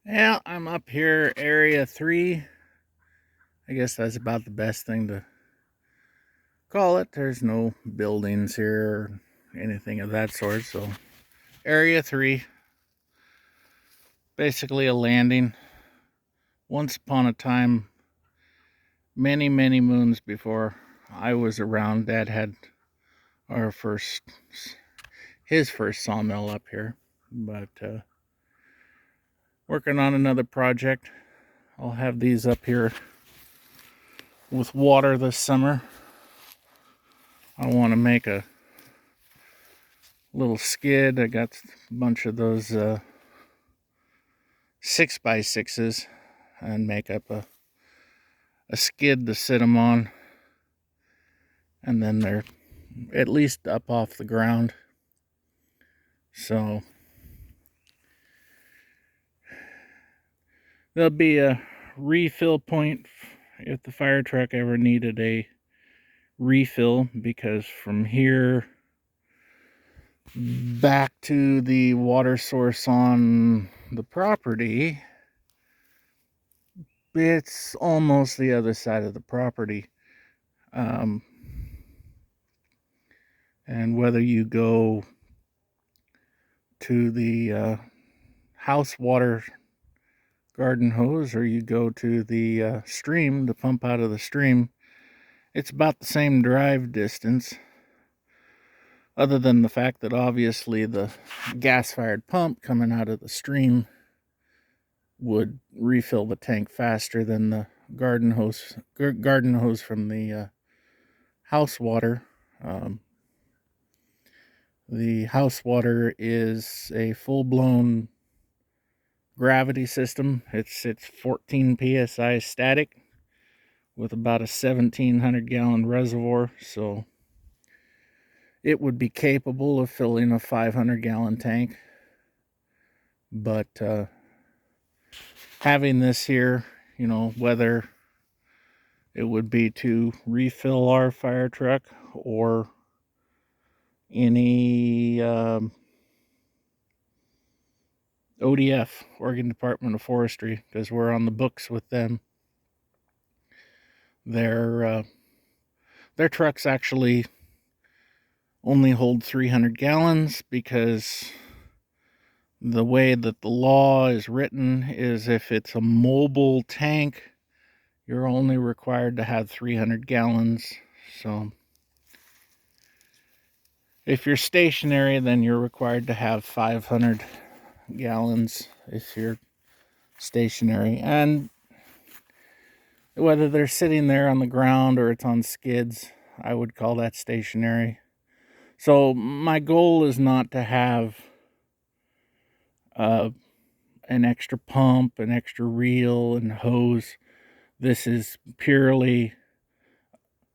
Yeah, I'm up here, area 3. I guess that's about the best thing to call it. There's no buildings here or anything of that sort, so area 3, basically a landing. Once upon a time, many, many moons before I was around, Dad had our his first sawmill up here, but working on another project. I'll have these up here with water this summer. I want to make a little skid. I got a bunch of those 6x6s and make up a skid to sit them on, and then they're at least up off the ground. So there'll be a refill point if the fire truck ever needed a refill, because from here back to the water source on the property, it's almost the other side of the property. And whether you go to the house water garden hose or you go to the stream to pump out of the stream, it's about the same drive distance, other than the fact that obviously the gas-fired pump coming out of the stream would refill the tank faster than the garden hose from the house water. The house water is a full-blown gravity system. It's 14 psi static with about a 1,700 gallon reservoir, so it would be capable of filling a 500 gallon tank. But having this here, whether it would be to refill our fire truck or any ODF, Oregon Department of Forestry, because we're on the books with them. Their trucks actually only hold 300 gallons because the way that the law is written is if it's a mobile tank, you're only required to have 300 gallons. So if you're stationary, then you're required to have 500 gallons if you're stationary. And whether they're sitting there on the ground or it's on skids, I would call that stationary. So my goal is not to have an extra pump, an extra reel, and hose. This is purely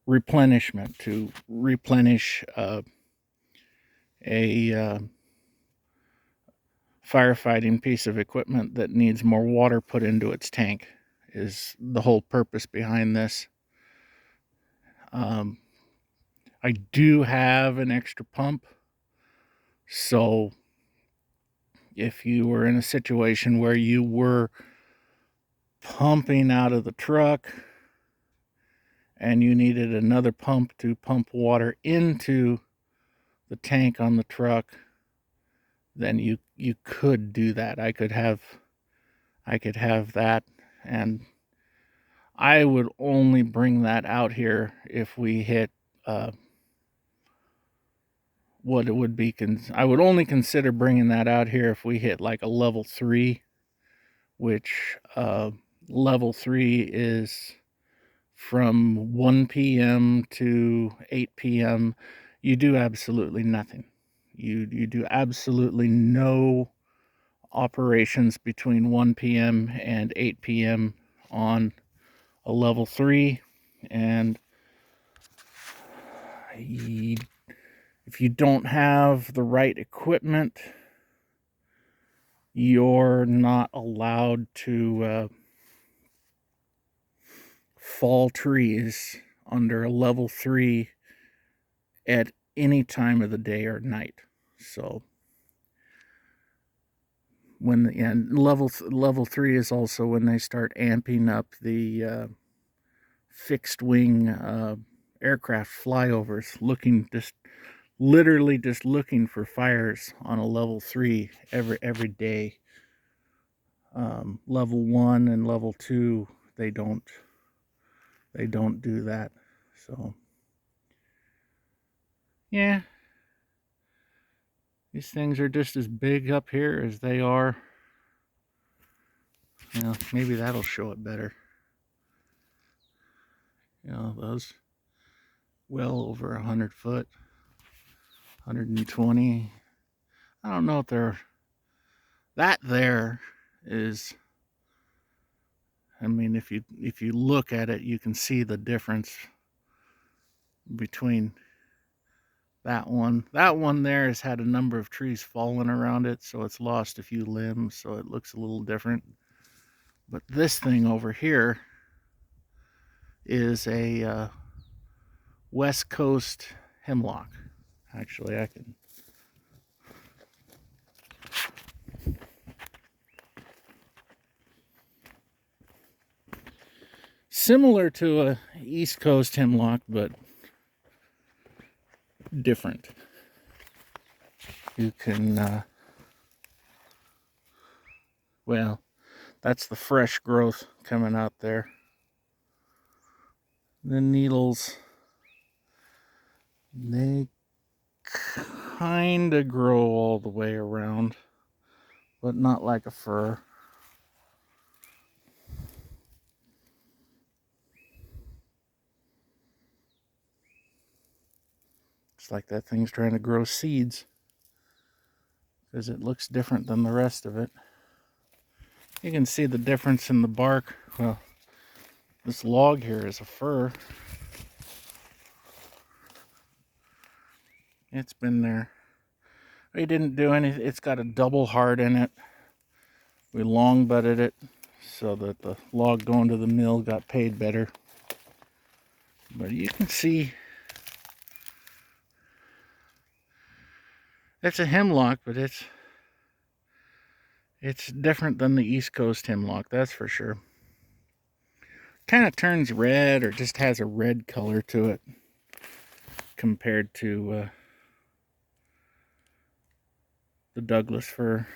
replenishment, to replenish a firefighting piece of equipment that needs more water put into its tank, is the whole purpose behind this. I do have an extra pump, so if you were in a situation where you were pumping out of the truck and you needed another pump to pump water into the tank on the truck, then you could do that. I could have that, and I would only bring that out here if we hit what it would be. I would only consider bringing that out here if we hit like a level 3, which level 3 is from 1 p.m. to 8 p.m. You do absolutely nothing. You do absolutely no operations between 1 p.m. and 8 p.m. on a level 3. And if you don't have the right equipment, you're not allowed to fall trees under a level 3 at any time of the day or night. So and level 3 is also when they start amping up the fixed wing aircraft flyovers, literally just looking for fires on a level 3 every day. Level 1 and level 2, they don't do that. So yeah, these things are just as big up here as they are. You know, maybe that'll show it better. You know, those well over 100 foot, 120. I don't know if they're that there is. I mean, if you look at it, you can see the difference between that one. That one there has had a number of trees falling around it, so it's lost a few limbs, so it looks a little different. But this thing over here is a West Coast hemlock. Actually, I can. Similar to a East Coast hemlock, but different. You can, well, that's the fresh growth coming out there. The needles, they kind of grow all the way around, but not like a fir. It's like that thing's trying to grow seeds because it looks different than the rest of it. You can see the difference in the bark. Well, this log here is a fir. It's been there. We didn't do anything. It's got a double heart in it. We long butted it so that the log going to the mill got paid better. But you can see it's a hemlock, but it's different than the East Coast hemlock, that's for sure. Kind of turns red or just has a red color to it compared to the Douglas fir.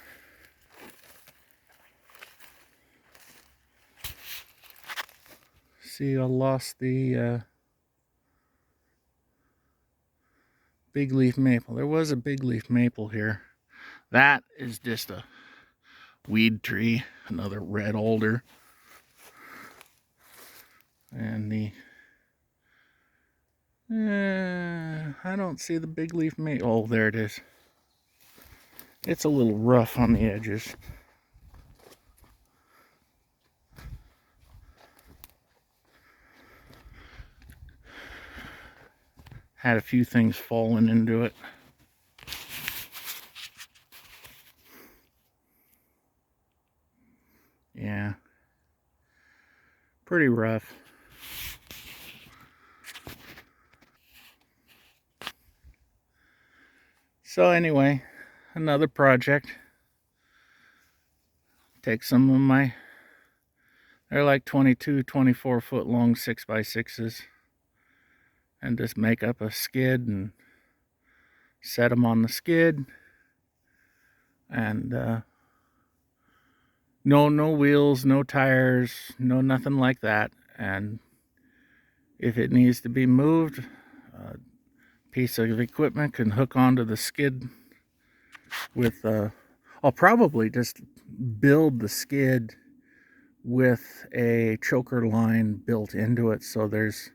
See, I lost the big leaf maple. There was a big leaf maple here. That is just a weed tree, another red alder. And the I don't see the big leaf maple. Oh, there it is. It's a little rough on the edges. Had a few things falling into it. Yeah. Pretty rough. So anyway, another project. Take some of my, they're like 22, 24 foot long 6x6s, and just make up a skid and set them on the skid. And no wheels, no tires, no nothing like that. And if it needs to be moved, a piece of equipment can hook onto the skid with I'll probably just build the skid with a choker line built into it, so there's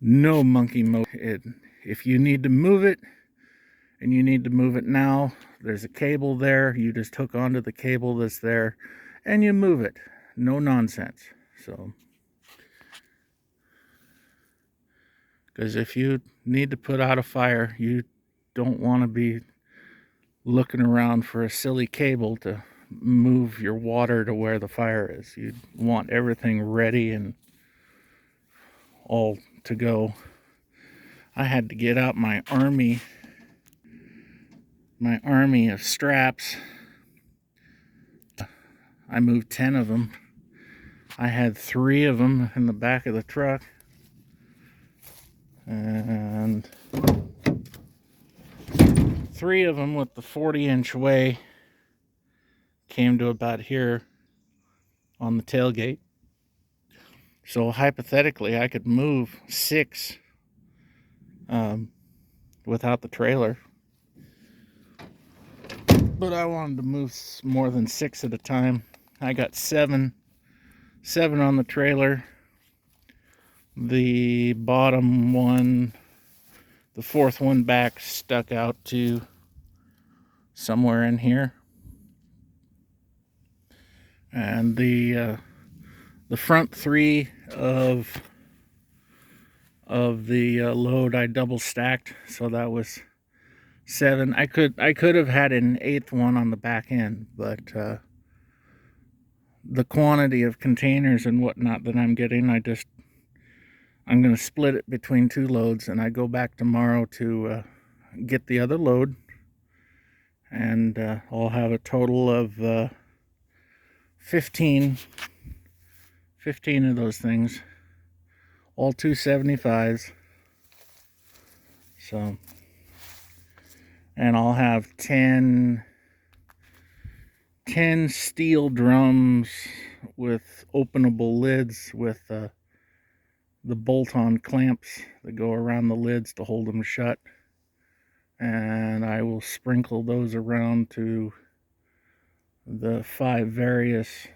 no monkey motion. If you need to move it and you need to move it now, there's a cable there. You just hook onto the cable that's there and you move it. No nonsense. So, because if you need to put out a fire, you don't want to be looking around for a silly cable to move your water to where the fire is. You want everything ready and all to go. I had to get out my army of straps I moved 10 of them. I had 3 of them in the back of the truck, and 3 of them with the 40-inch way came to about here on the tailgate. So hypothetically, I could move 6 without the trailer. But I wanted to move more than 6 at a time. I got 7 on the trailer. The bottom one, the 4th one back, stuck out to somewhere in here. And the front 3 of the load I double stacked, so that was 7. I could have had an 8th one on the back end, but the quantity of containers and whatnot that I'm getting, I'm going to split it between 2 loads, and I go back tomorrow to get the other load, and I'll have a total of 15 of those things, all 275s. So, and I'll have 10 steel drums with openable lids with the bolt-on clamps that go around the lids to hold them shut. And I will sprinkle those around to the 5 various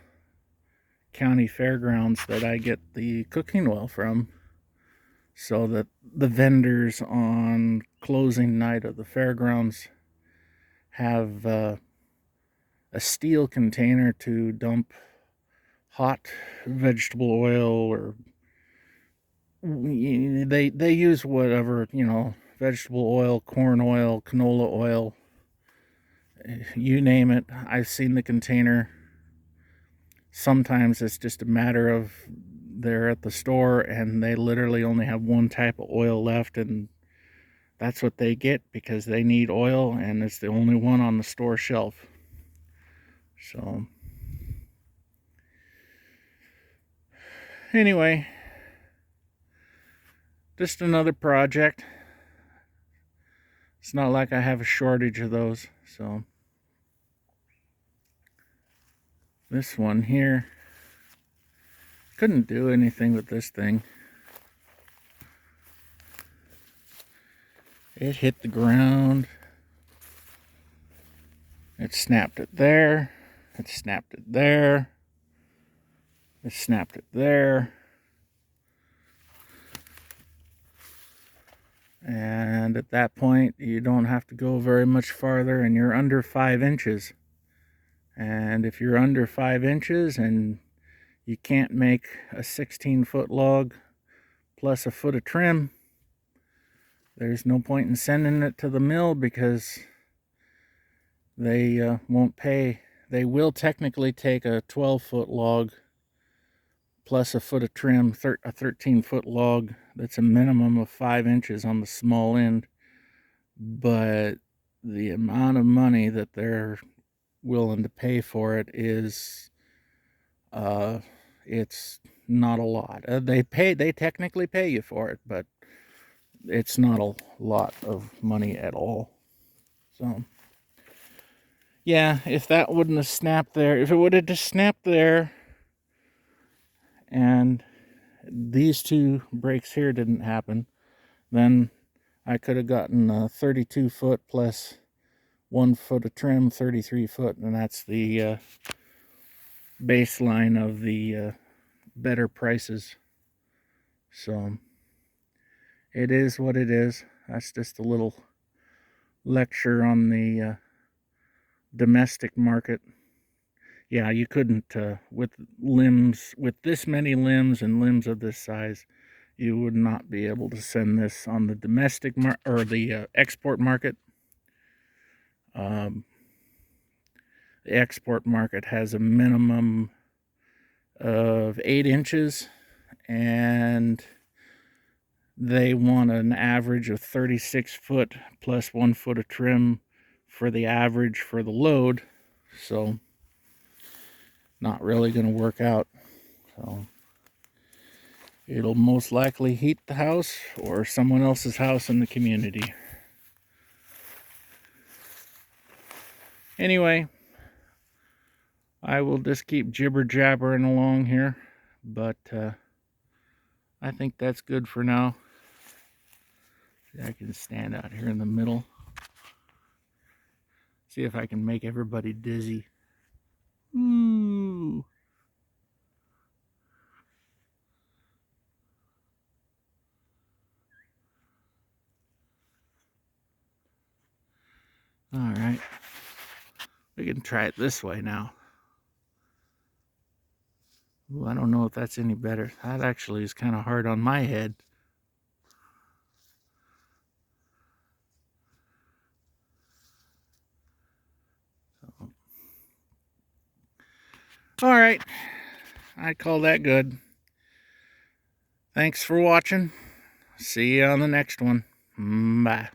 county fairgrounds that I get the cooking oil from, so that the vendors on closing night of the fairgrounds have a steel container to dump hot vegetable oil, or they use whatever, vegetable oil, corn oil, canola oil, you name it. I've seen the container. Sometimes it's just a matter of they're at the store and they literally only have one type of oil left, and that's what they get because they need oil and it's the only one on the store shelf. So anyway, just another project. It's not like I have a shortage of those. So this one here, couldn't do anything with this thing. It hit the ground. It snapped it there. It snapped it there. It snapped it there. And at that point, you don't have to go very much farther, and you're under 5 inches. And if you're under 5 inches and you can't make a 16-foot log plus a foot of trim, there's no point in sending it to the mill, because they won't pay. They will technically take a 12-foot log plus a foot of trim, a 13-foot log that's a minimum of 5 inches on the small end, but the amount of money that they're willing to pay for it is it's not a lot. They technically pay you for it, but it's not a lot of money at all. So yeah, if that wouldn't have snapped there, if it would have just snapped there and these 2 breaks here didn't happen, then I could have gotten a 32 foot plus 1 foot of trim, 33 foot, and that's the baseline of the better prices. So it is what it is. That's just a little lecture on the domestic market. Yeah, you couldn't, with this many limbs and limbs of this size, you would not be able to send this on the domestic or the export market. The export market has a minimum of 8 inches, and they want an average of 36 foot plus 1 foot of trim for the average for the load. So not really going to work out. So it'll most likely heat the house or someone else's house in the community. Anyway, I will just keep jibber jabbering along here, but I think that's good for now. I can stand out here in the middle. See if I can make everybody dizzy. Ooh. All right. We can try it this way now. Ooh, I don't know if that's any better. That actually is kind of hard on my head. So. All right. I call that good. Thanks for watching. See you on the next one. Bye.